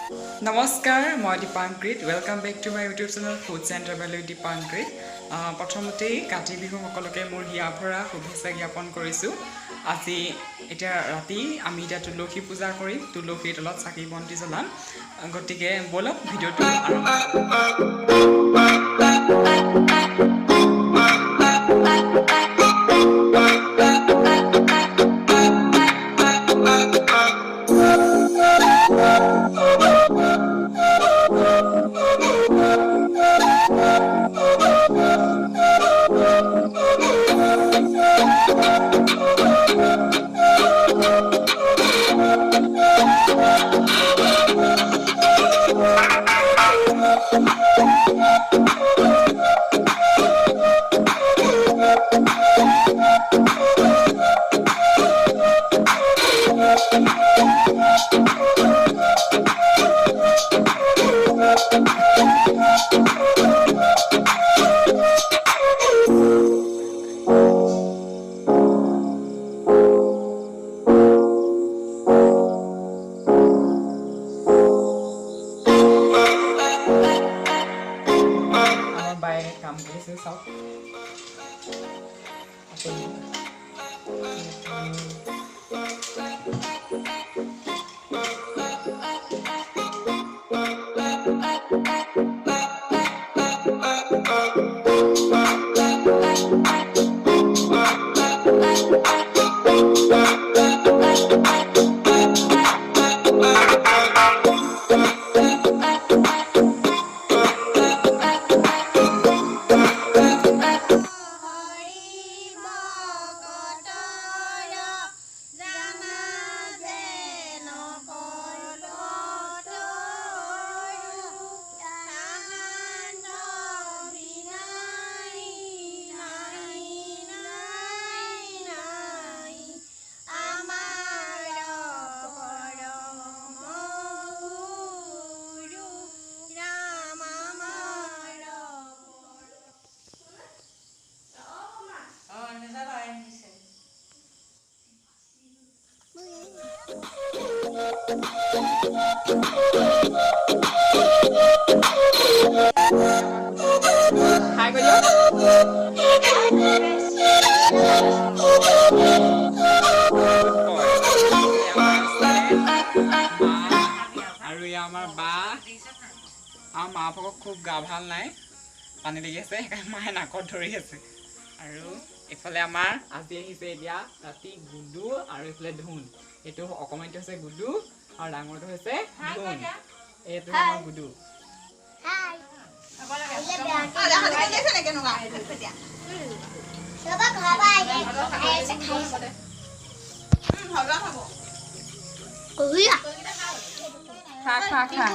নমস্কাৰ মই Dipankrit welcome back to my YouTube channel foods and travel with Dipankrit প্ৰথমতেই কাতি বিহু সকলোকে মোৰ হিয়া ভৰা শুভেচ্ছা জ্ঞাপন কৰিছোঁ আজি এতিয়া ৰাতি আমি এতিয়া তুলসী পূজা কৰিম তুলসীৰ তলত চাকি বন্তি জ্বলাম গতিকে বলক ভিডিঅ'টো আৰম্ভ কাম কৰিছে চাওক Hai cô chú. আৰু ইয়া আমাৰ বা আৰু মা ভাগক খুব গা ভাল নাই পানী লাগি আছে সেইকাৰণে মায়ে নাকত ধৰি আছে আৰু এইফালে আমাৰ আজি আহিছে এতিয়া ৰাতি গুডু আৰু এইফালে ধুন এইটো অকমানিটো হৈছে গুডু আৰু ডাঙৰটো হৈছে ধুন এইটো আমাৰ গুডু হাই খা